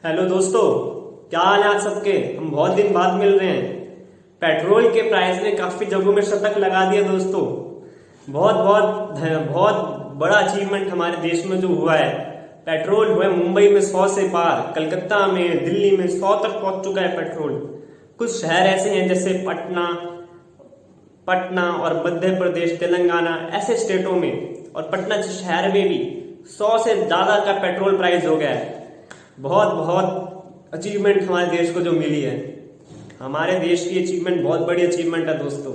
Hello दोस्तों, क्या हाल है आप सबके। हम बहुत दिन बाद मिल रहे हैं। पेट्रोल के प्राइस ने काफी जगहों में शतक लगा दिया दोस्तों। बहुत बहुत बहुत बड़ा अचीवमेंट हमारे देश में जो हुआ है। पेट्रोल हुआ मुंबई में 100 से पार, कलकत्ता में, दिल्ली में 100 तक पहुंच चुका है पेट्रोल। कुछ शहर ऐसे हैं जैसे पटना पटना और मध्य प्रदेश, तेलंगाना, ऐसे स्टेटों में और पटना शहर में भी 100 से ज्यादा का पेट्रोल प्राइस हो गया है। बहुत बहुत अचीवमेंट हमारे देश को जो मिली है। हमारे देश की अचीवमेंट बहुत बड़ी अचीवमेंट है दोस्तों,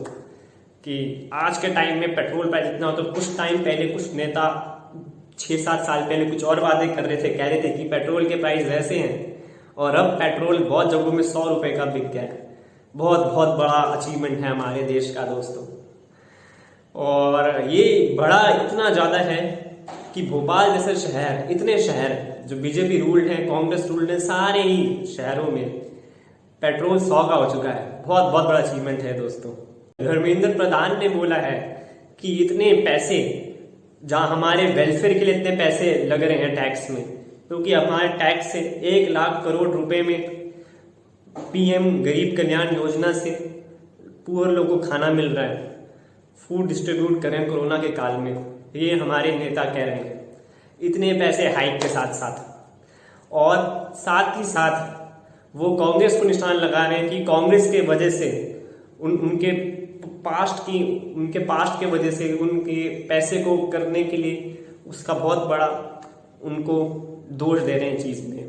कि आज के टाइम में पेट्रोल प्राइस इतना हो। तो कुछ टाइम पहले कुछ नेता 6-7 साल पहले कुछ और वादे कर रहे थे, कह रहे थे कि पेट्रोल के प्राइस ऐसे हैं, और अब पेट्रोल बहुत जगहों में 100 रुपए का बिक गया है। बहुत बहुत बड़ा अचीवमेंट है हमारे देश का दोस्तों। और ये बड़ा इतना ज्यादा है कि भोपाल जैसे शहर, इतने शहर जो बीजेपी रूल्ड है, कांग्रेस रूल्ड है, सारे ही शहरों में पेट्रोल 100 का हो चुका है। बहुत बहुत बड़ा अचीवमेंट है दोस्तों। धर्मेंद्र प्रधान ने बोला है कि इतने पैसे, जहां हमारे वेलफेयर के लिए इतने पैसे लग रहे हैं टैक्स में, क्योंकि हमारे टैक्स से 1 लाख करोड़ रुपए में पीएम गरीब कल्याण योजना से पुअर लोगों को खाना मिल रहा है, फूड डिस्ट्रीब्यूट करें कोरोना के काल में। ये हमारे नेता कह रहे हैं, इतने पैसे हाइक के साथ साथ। और साथ ही साथ वो कांग्रेस को निशान लगा रहे हैं कि कांग्रेस के वजह से उनके पास्ट के वजह से उनके पैसे को करने के लिए उसका बहुत बड़ा उनको दोष दे रहे हैं चीज में।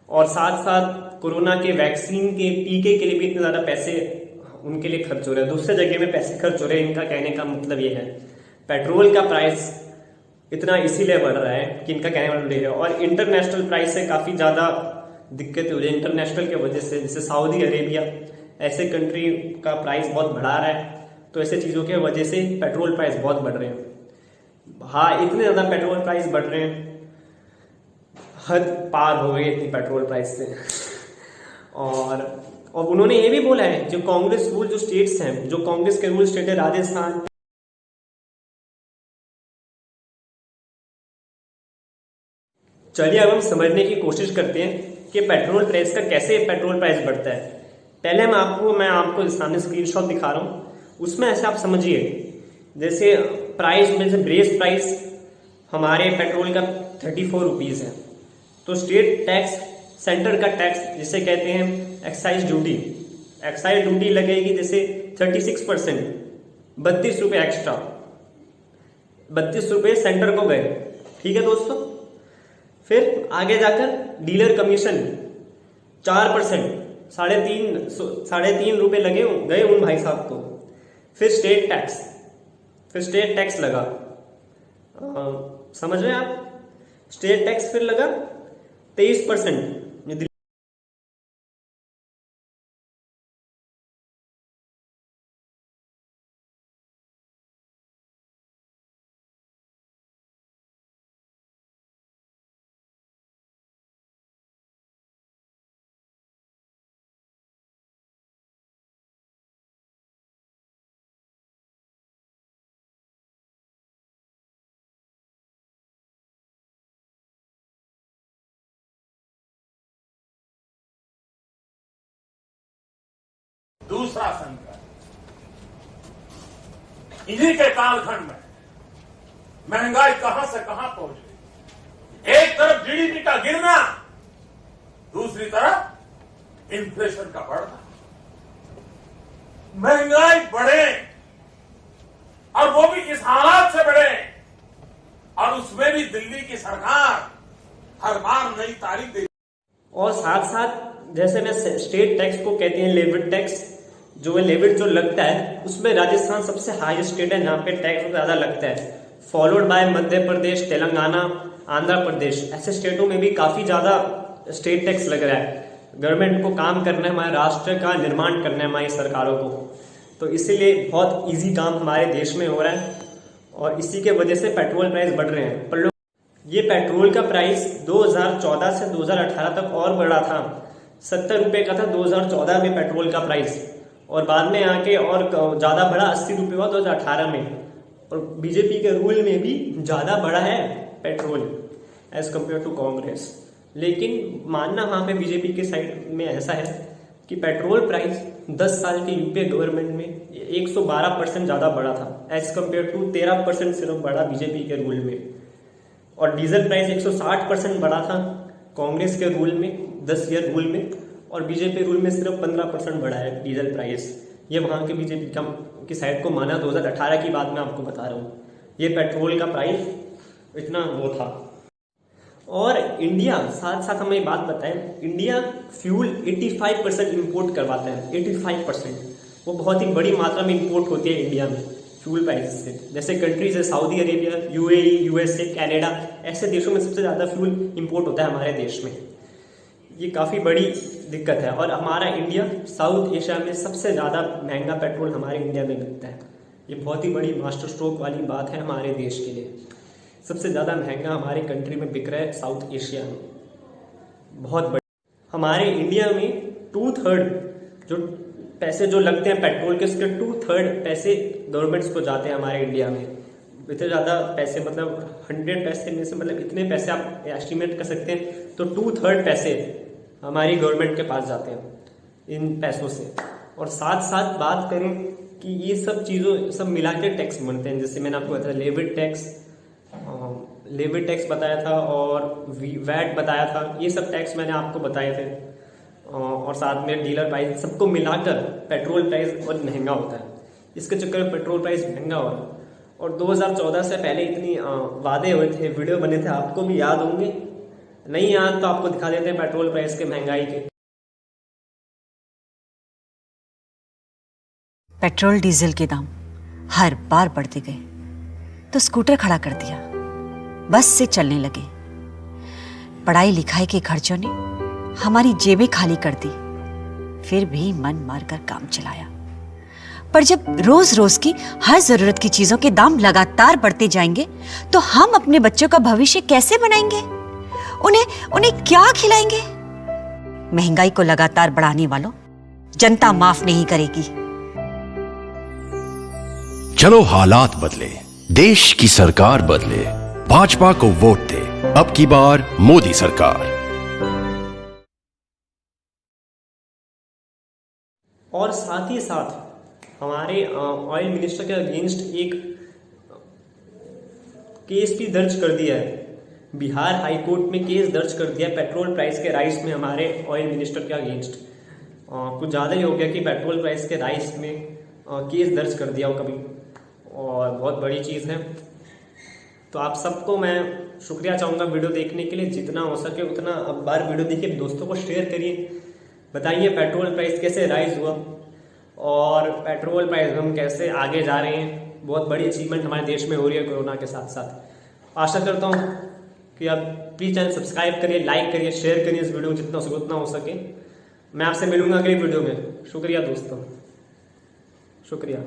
और साथ साथ कोरोना के वैक्सीन के टीके के लिए भी इतने ज्यादा पैसे उनके लिए खर्च हो रहे हैं, दूसरे जगह में पैसे खर्च हो रहे हैं। इनका कहने का मतलब ये है पेट्रोल का प्राइस इतना इसीलिए बढ़ रहा है कि इनका कहने का मतलब है। और इंटरनेशनल प्राइस से काफी ज्यादा दिक्कत हो रही है इंटरनेशनल के वजह से, जैसे सऊदी अरेबिया ऐसे कंट्री का प्राइस बहुत बढ़ा रहा है। तो ऐसे चीजों की वजह से पेट्रोल प्राइस बहुत बढ़ रहे हैं। हाँ, इतने ज्यादा पेट्रोल प्राइस बढ़ रहे हैं, हद पार हो गई इतनी पेट्रोल प्राइस से। और उन्होंने ये भी बोला है, जो कांग्रेस रूल जो स्टेट्स हैं, जो कांग्रेस के रूल स्टेट है, राजस्थान, चलिए अब हम समझने की कोशिश करते हैं कि पेट्रोल प्राइस का कैसे पेट्रोल प्राइस बढ़ता है। पहले मैं आपको सामने स्क्रीनशॉट दिखा रहा हूं, उसमें ऐसे आप समझिए। जैसे प्राइस में से बेस प्राइस हमारे पेट्रोल का 34 रुपीज है, तो स्टेट टैक्स, सेंटर का टैक्स जिसे कहते हैं एक्साइज ड्यूटी लगेगी जैसे 36%, 32 रुपए एक्स्ट्रा, 32 रुपए सेंटर को गए। ठीक है दोस्तों। फिर आगे जाकर डीलर कमीशन 4%, साढ़े तीन रुपए गए उन भाई साहब को। फिर स्टेट टैक्स लगा, समझ रहे हैं आप, स्टेट टैक्स फिर लगा 23%। दूसरा संकट, इन्हीं के कालखंड में महंगाई कहां से कहां पहुंच गई। एक तरफ जीडीपी का गिरना, दूसरी तरफ इन्फ्लेशन का बढ़ना। महंगाई बढ़े और वो भी इस हालात से बढ़े, और उसमें भी दिल्ली की सरकार हर बार नई तारीख दे। और साथ साथ जैसे मैं स्टेट टैक्स को कहते हैं लेविट टैक्स, जो लेविट जो लगता है उसमें राजस्थान सबसे हाई स्टेट है जहां पे टैक्स ज्यादा लगता है, फॉलोड बाय मध्य प्रदेश, तेलंगाना, आंध्र प्रदेश। ऐसे स्टेटों में भी काफी ज्यादा स्टेट टैक्स लग रहा है। गवर्नमेंट को काम करना है, हमारे राष्ट्र का निर्माण करना है हमारी सरकारों को, तो इसीलिए बहुत इजी काम हमारे देश में हो रहा है। और इसी के वजह से पेट्रोल प्राइस बढ़ रहे हैं। पर ये पेट्रोल का प्राइस 2014 से 2018 तक और बढ़ा था। 70 रुपए का था 2014 में पेट्रोल का प्राइस, और बाद में आके और ज्यादा बढ़ा, 80 रुपए हुआ 2018 में। और बीजेपी के रूल में भी ज्यादा बढ़ा है petrol as compare to Congress. लेकिन मानना वहाँ पे बीजेपी के साइड में ऐसा है कि पेट्रोल प्राइस 10 साल के यूपीए गवर्नमेंट में 112% ज़्यादा बढ़ा था, एज कम्पेयर टू 13% सिर्फ बढ़ा बीजेपी के रूल में। और डीजल प्राइस 160% बढ़ा था कांग्रेस के रूल में, 10 ईयर रूल में, और बीजेपी रूल में सिर्फ 15% बढ़ा है डीजल प्राइस। ये वहाँ के बीजेपी की साइड को माना, 2018 की बात मैं आपको बता रहा हूँ। ये पेट्रोल का प्राइस इतना वो था। और इंडिया, साथ साथ हमें एक बात बताएं, इंडिया फ्यूल 85% इम्पोर्ट करवाता है, 85%। वो बहुत ही बड़ी मात्रा में इम्पोर्ट होती है इंडिया में फ्यूल प्राइस से। जैसे कंट्रीज है Saudi Arabia, UAE, USA, Canada, ऐसे देशों में सबसे ज़्यादा फ्यूल इम्पोर्ट होता है हमारे देश में। ये काफ़ी बड़ी दिक्कत है। और हमारा इंडिया साउथ एशिया में सबसे ज़्यादा महंगा पेट्रोल हमारे इंडिया में बिकता है। ये बहुत ही बड़ी मास्टर स्ट्रोक वाली बात है हमारे देश के लिए। सबसे ज़्यादा महंगा हमारे कंट्री में बिक रहा है साउथ एशिया में, बहुत बड़ी। हमारे इंडिया में 2/3 जो पैसे जो लगते हैं पेट्रोल के, उसके 2/3 पैसे गवर्नमेंट्स को जाते हैं हमारे इंडिया में। इतने ज़्यादा पैसे, मतलब 100 पैसे में से मतलब इतने पैसे आप एस्टिमेट कर सकते हैं। तो 2/3 पैसे हमारी गवर्नमेंट के पास जाते हैं इन पैसों से। और साथ साथ बात करें कि ये सब चीज़ों सब मिला के टैक्स बनते हैं। जैसे मैंने आपको बताया लेवी टैक्स बताया था और वैट बताया था, ये सब टैक्स मैंने आपको बताए थे। और साथ में डीलर प्राइस, सबको मिलाकर पेट्रोल प्राइस और महंगा होता है। इसके चक्कर में पेट्रोल प्राइस महंगा हो रहा है। और 2014 से पहले इतनी वादे हुए थे, वीडियो बने थे, आपको भी याद होंगे। नहीं याद तो आपको दिखा देते हैं पेट्रोल प्राइस के, महंगाई के। पेट्रोल डीजल के दाम हर बार बढ़ते गए तो स्कूटर खड़ा कर दिया, बस से चलने लगे। पढ़ाई लिखाई के खर्चों ने हमारी जेबें खाली कर दी, फिर भी मन मारकर काम चलाया। पर जब रोज रोज की हर जरूरत की चीजों के दाम लगातार बढ़ते जाएंगे तो हम अपने बच्चों का भविष्य कैसे बनाएंगे? उन्हें क्या खिलाएंगे? महंगाई को लगातार बढ़ाने वालों, जनता माफ नहीं करेगी। चलो हालात बदले, देश की सरकार बदले, भाजपा को वोट दे, अब की बार मोदी सरकार। और साथ ही साथ हमारे ऑयल मिनिस्टर के अगेंस्ट एक केस भी दर्ज कर दिया है। बिहार हाई कोर्ट में केस दर्ज कर दिया पेट्रोल प्राइस के राइस में हमारे ऑयल मिनिस्टर के अगेंस्ट। कुछ ज़्यादा ही हो गया कि पेट्रोल प्राइस के राइस में केस दर्ज कर दिया हो कभी, और बहुत बड़ी चीज़ है। तो आप सबको मैं शुक्रिया चाहूँगा वीडियो देखने के लिए। जितना हो सके उतना अब बार वीडियो देखिए, दोस्तों को शेयर करिए, बताइए पेट्रोल प्राइस कैसे राइज हुआ और पेट्रोल प्राइस हम कैसे आगे जा रहे हैं। बहुत बड़ी अचीवमेंट हमारे देश में हो रही है कोरोना के साथ साथ। आशा करता हूँ कि आप प्लीज़ चैनल सब्सक्राइब करिए, लाइक करिए, शेयर करिए इस वीडियो को जितना हो सके उतना हो सके। मैं आपसे मिलूंगा अगली वीडियो में। शुक्रिया दोस्तों, शुक्रिया।